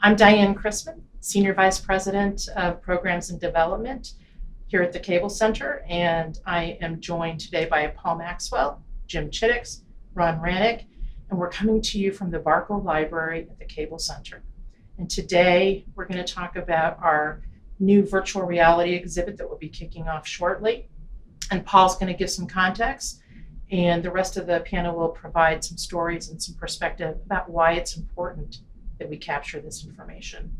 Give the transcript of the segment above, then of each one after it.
I'm Diane Chrisman, Senior Vice President of Programs and Development here at the Cable Center, and I am joined today by Paul Maxwell, Jim Chittix, Ron Rannick, and we're coming to you from the Barkle Library at the Cable Center. And today we're going to talk about our new virtual reality exhibit that will be kicking off shortly. And Paul's going to give some context, and the rest of the panel will provide some stories and some perspective about why it's important that we capture this information.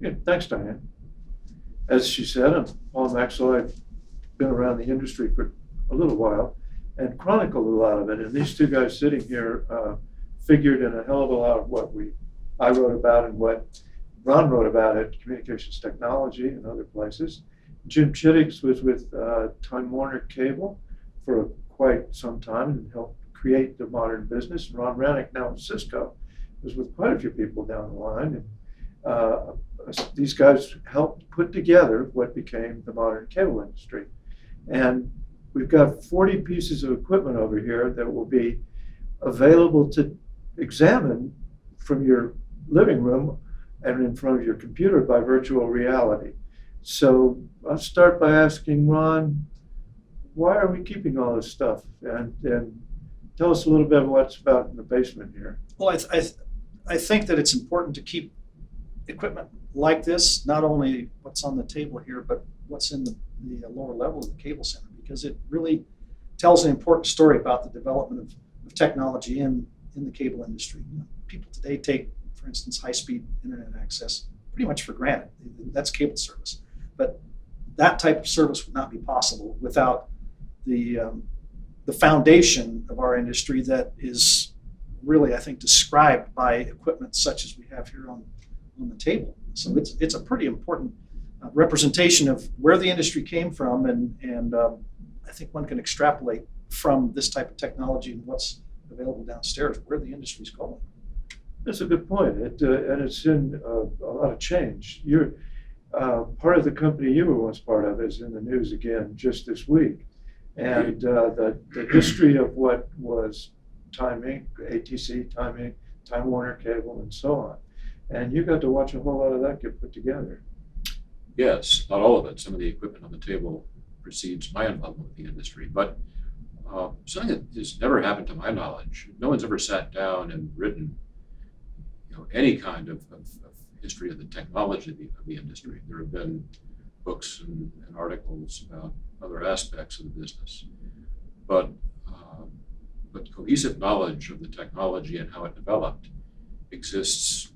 Yeah, thanks, Diane. As she said, I'm Paul Maxwell. I've been around the industry for a little while and chronicled a lot of it. And these two guys sitting here figured in a hell of a lot of what I wrote about and what Ron wrote about at Communications Technology and other places. Jim Chittix was with Time Warner Cable for quite some time and helped create the modern business. And Ron Rannick, now at Cisco, was with quite a few people down the line. And these guys helped put together what became the modern cable industry. And we've got 40 pieces of equipment over here that will be available to examine from your living room and in front of your computer by virtual reality. So I'll start by asking Ron, why are we keeping all this stuff? And tell us a little bit of what's about in the basement here. Well, I think that it's important to keep equipment like this, not only what's on the table here, but what's in the lower level of the cable center, because it really tells an important story about the development of technology in the cable industry. You know, people today take, for instance, high-speed internet access pretty much for granted. That's cable service. But that type of service would not be possible without the foundation of our industry that is really, I think, described by equipment such as we have here on the table. So it's a pretty important representation of where the industry came from, and I think one can extrapolate from this type of technology and what's available downstairs where the industry's going. That's a good point. And it's in a lot of change. You're part of the company you were once part of is in the news again just this week. And the history of what was Time Inc., ATC, Time Inc., Time Warner Cable, and so on. And you got to watch a whole lot of that get put together. Yes, not all of it. Some of the equipment on the table precedes my involvement with the industry, but something that has never happened to my knowledge. No one's ever sat down and written, any kind of history of the technology of the industry. There have been books and articles about other aspects of the business, but cohesive knowledge of the technology and how it developed exists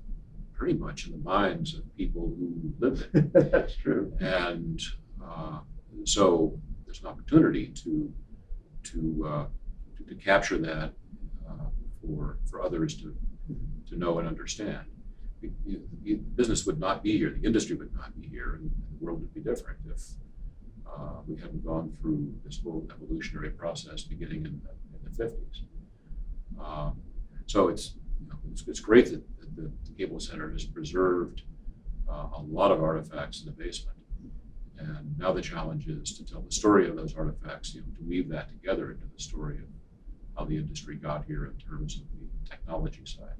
pretty much in the minds of people who live it. That's true. And so there's an opportunity to capture that for others to know and understand. The business would not be here, the industry would not be here, and the world would be different if we hadn't gone through this whole evolutionary process beginning in the 50s. So it's great that the Cable Center has preserved a lot of artifacts in the basement. And now the challenge is to tell the story of those artifacts, to weave that together into the story of how the industry got here in terms of the technology side.